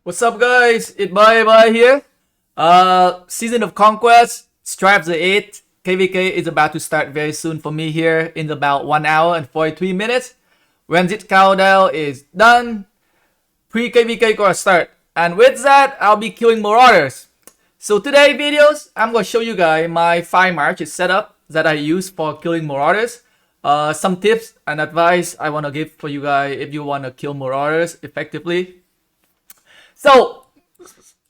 What's up, guys? It's Bye here. Season of Conquest, Stripes the 8th. KvK is about to start very soon for me here in about 1 hour and 43 minutes. When this countdown is done, pre-kvk gonna start. And with that, I'll be killing Marauders. So today videos, I'm gonna show you guys my 5 marches setup that I use for killing Marauders. Some tips and advice I wanna give for you guys if you wanna kill Marauders effectively. So,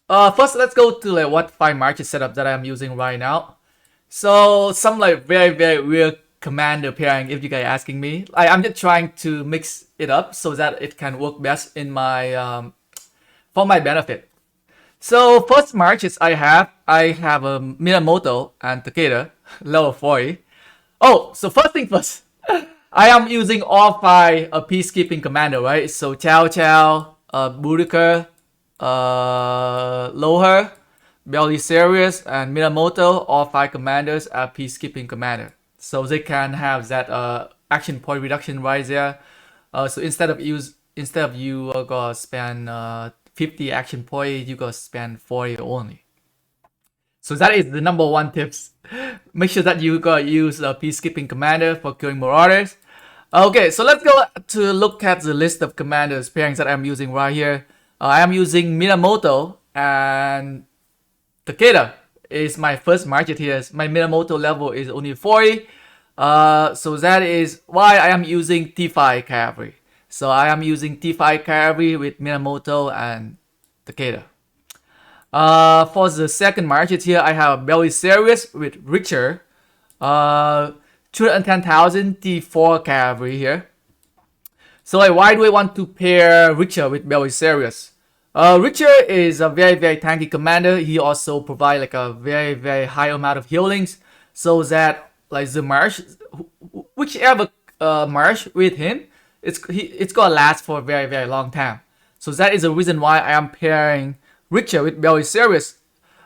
first let's go to what 5 marches setup that I'm using right now. So, some very weird commander pairing if you guys asking me. I'm just trying to mix it up so that it can work best in my for my benefit. So, first marches I have a Minamoto and Takeda, level 40. Oh, so first thing first, I am using all 5 peacekeeping commander, right? So, Chow Chow, Boudica, Loher, Belisarius, and Minamoto, all 5 commanders are peacekeeping commander. So they can have that action point reduction right there. So instead of you gonna spend 50 action point, you gonna spend 40 only. So that is the number 1 tips. Make sure that you gotta use a peacekeeping commander for killing Marauders. Okay, so let's go to look at the list of commanders pairings that I'm using right here. I am using Minamoto and Takeda is my first market here. My Minamoto level is only 40. So that is why I am using T5 cavalry. So I am using T5 cavalry with Minamoto and Takeda. For the second market here, I have Belisarius with Richter. 210,000 T4 cavalry here. So why do I want to pair Richter with Belisarius? Richter is a very tanky commander. He also provides a very high amount of healings, so that the march, whichever march with him, it's gonna last for a very long time. So that is the reason why I am pairing Richter with Belisarius.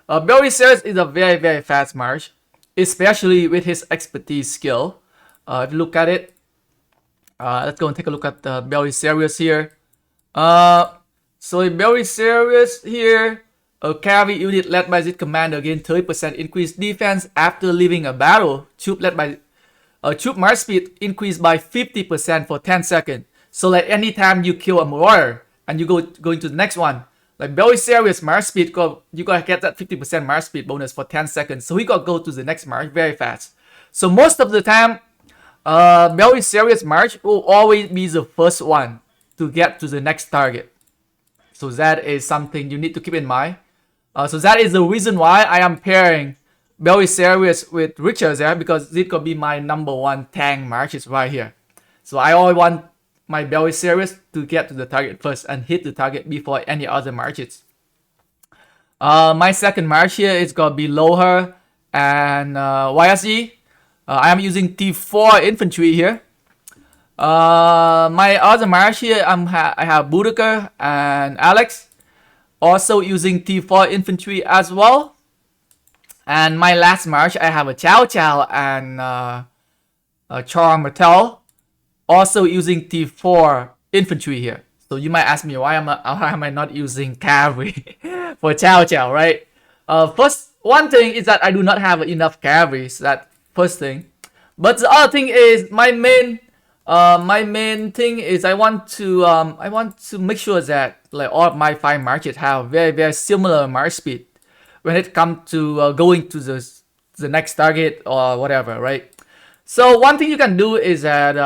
Belisarius is a very fast march, especially with his expertise skill. If you look at it, let's go and take a look at the Belisarius here. So in Belisarius here, a cavalry unit led by this commander gain 30% increased defense after leaving a battle. Troop march speed increased by 50% for 10 seconds. So anytime you kill a marauder and you go into the next one, Belisarius march speed, you gotta get that 50% march speed bonus for 10 seconds. So he gotta go to the next march very fast. So most of the time, Belisarius march will always be the first one to get to the next target. So that is something you need to keep in mind. So that is the reason why I am pairing Belisarius with Richter there, because this could be my number 1 tank marches right here. So I always want my Belisarius to get to the target first and hit the target before any other marches. My second march here is gonna be Loher and YSE. I am using T4 infantry here. My other march here, I have Boudica and Alex, also using T4 infantry as well. And my last march, I have a Chow Chow and Char Martel, also using T4 infantry here. So you might ask me, why am I not using cavalry for Chow Chow, right? First, one thing is that I do not have enough cavalry. So that first thing. But the other thing is my main thing is I want to make sure that all of my 5 marches have very similar march speed when it comes to going to the next target or whatever, right? So one thing you can do is that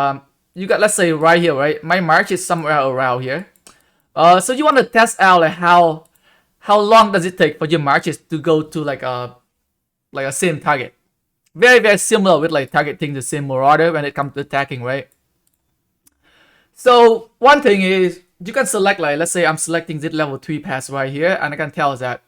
you got, let's say right here, right? My march is somewhere around here. So you want to test out how long does it take for your marches to go to a same target. Very similar with targeting the same marauder when it comes to attacking, right? So one thing is you can select let's say I'm selecting this level 3 pass right here, and I can tell that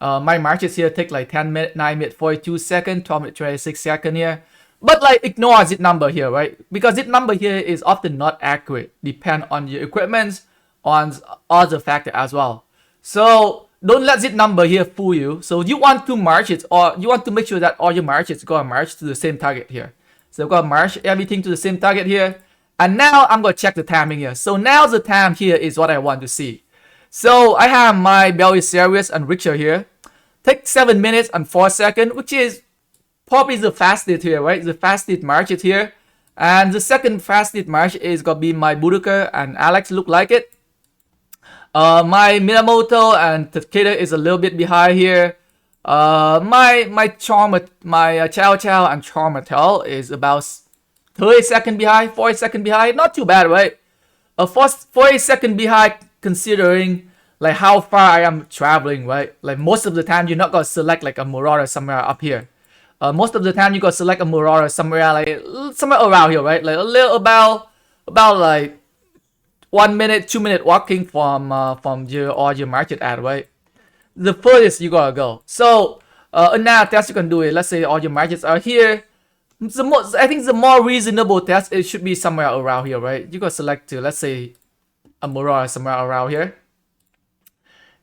my marches here take 10 minutes, 9 minutes, 42 seconds, 12 minutes, 26 seconds here. But ignore this number here, right? Because this number here is often not accurate, depend on your equipment, on other factor as well. So don't let this number here fool you. So you want to march it, or you want to make sure that all your marches go march to the same target here. So I'm gonna march everything to the same target here. And now I'm gonna check the timing here. So now the time here is what I want to see. So I have my belly serious and richer here. Take 7 minutes and 4 seconds, which is probably the fastest here, right? The fastest march is here. And the second fastest march is gonna be my Boudica and Alex look like it. My Minamoto and Takeda is a little bit behind here. My Chow Chow and Charmatel is about 30 seconds behind, 40 seconds behind. Not too bad, right? 40 seconds behind considering like how far I am traveling, right? Like most of the time you're not gonna select like a Marauder somewhere up here. Most of the time you gotta select a Marauder somewhere like somewhere around here, right? Like a little about like 1 minute, 2 minute walking from your market ad, right? The furthest you gotta go. So another test you can do it. Let's say all your markets are here. I think the more reasonable test it should be somewhere around here, right? You gotta select to let's say a Marauder somewhere around here.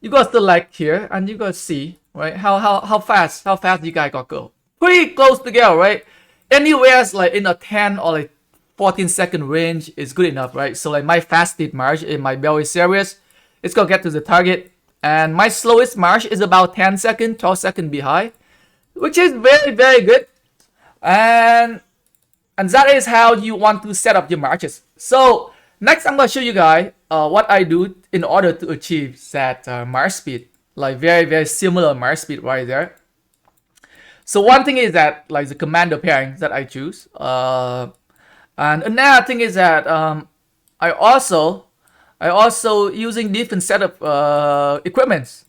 You gotta select here and you gotta see right how fast you guys gotta go. Pretty close together, right? Anywhere like in a 10 or like 14-second range is good enough, right? So like my fastest march in my belly series, it's gonna get to the target. And my slowest march is about 10 seconds, 12 seconds behind, which is very, very good. And that is how you want to set up your marches. So next I'm gonna show you guys what I do in order to achieve that march speed. Like very, very similar march speed right there. So one thing is that like the commander pairing that I choose. And another thing is that I also using different set of equipments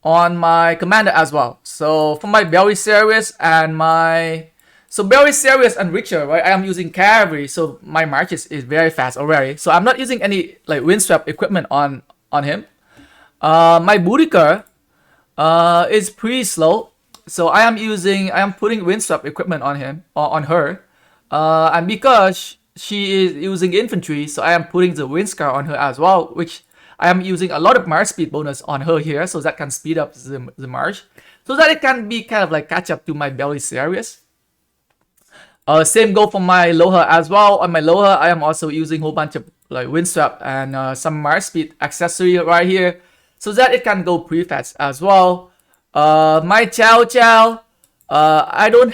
on my commander as well. So for my belly series and belly series and richer, right? I am using cavalry, so my marches is very fast already. So I'm not using any like windswept equipment on him. My Boudica is pretty slow, so I am putting windswept equipment on him or on her. And because she is using infantry, so I am putting the wind scar on her as well, which I am using a lot of march speed bonus on her here, so that can speed up the march, so that it can be kind of like catch up to my belly series. Same go for my Loha as well. On my Loha, I am also using a whole bunch of like windswept and some march speed accessory right here, so that it can go pretty fast as well. My Chow Chow, I don't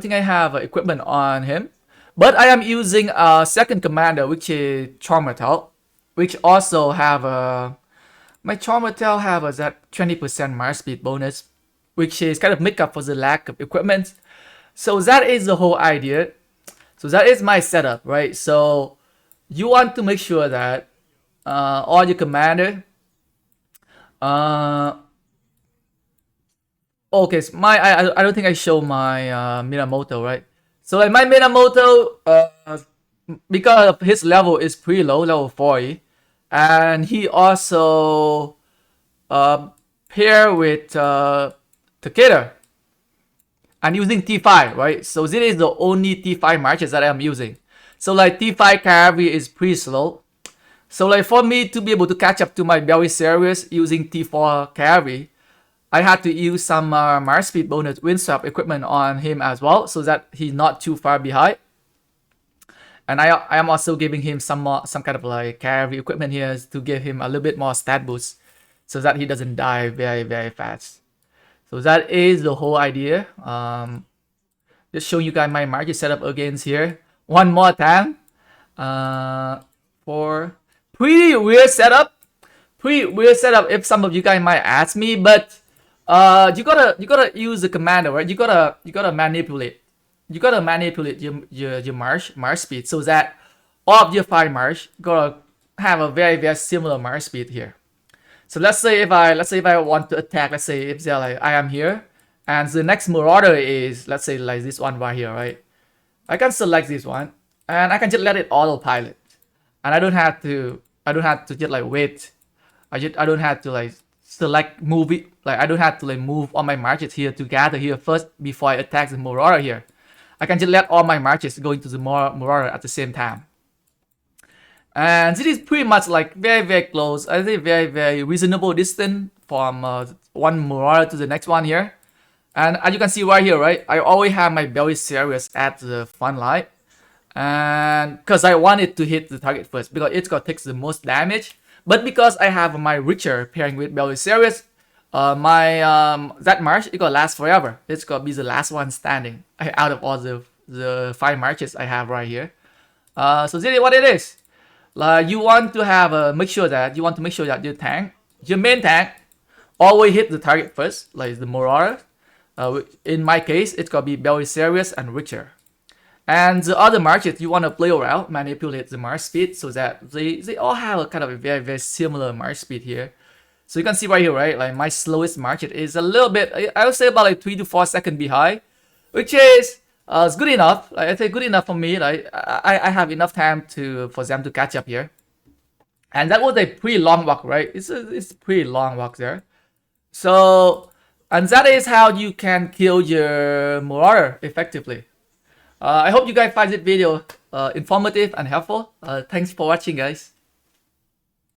think I have equipment on him, but I am using a second commander, which is Charmatel, which also have my Charmatel have that 20% march speed bonus, which is kind of make up for the lack of equipment. So that is the whole idea. So that is my setup, right? So you want to make sure that all your commander okay, so I don't think I show my Minamoto, right? So like my Minamoto, because of his level is pretty low, level 40, and he also pair with Takeda and using T5, right? So this is the only T5 marches that I'm using. So like T5 cavalry is pretty slow. So like for me to be able to catch up to my belly series using T4 cavalry, I had to use some march speed bonus windswept equipment on him as well, so that he's not too far behind. And I am also giving him some kind of like cavalry equipment here to give him a little bit more stat boost, so that he doesn't die very, very fast. So that is the whole idea. Just showing you guys my market setup against here one more time. For pretty weird setup. If some of you guys might ask me, but you gotta use the commander, right? You gotta manipulate your march speed, so that all of your 5 march gotta have a very, very similar march speed here. So let's say if I want to attack, let's say if they're like I am here, and the next Marauder is, let's say like this one right here, right? I can select this one and I can just let it autopilot, and I don't have to just like wait. I don't have to like select move it, like I don't have to like move all my marches here to gather here first before I attack the Marauder here. I can just let all my marches go into the Marauder at the same time. And this is pretty much like very, very close. I think very, very reasonable distance from one Marauder to the next one here. And as you can see right here, right, I always have my belly series at the front line. and because I want it to hit the target first because it's gonna take the most damage. But because I have my Richer pairing with Belisarius, my that march it gonna last forever. It's gonna be the last one standing out of all the 5 marches I have right here. So this is what it is. Like you want to have make sure that your tank, your main tank, always hit the target first, like the Marauder. In my case, it's gonna be Belisarius and Richer. And the other marches you want to play around, manipulate the march speed so that they all have a kind of a very, very similar march speed here. So you can see right here, right? Like my slowest march is a little bit, I would say about like 3 to 4 seconds behind, which is it's good enough. Like, I think good enough for me. Like I have enough time for them to catch up here. And that was a pretty long walk, right? It's a pretty long walk there. So, and that is how you can kill your Marauder effectively. I hope you guys find this video informative and helpful. Thanks for watching, guys.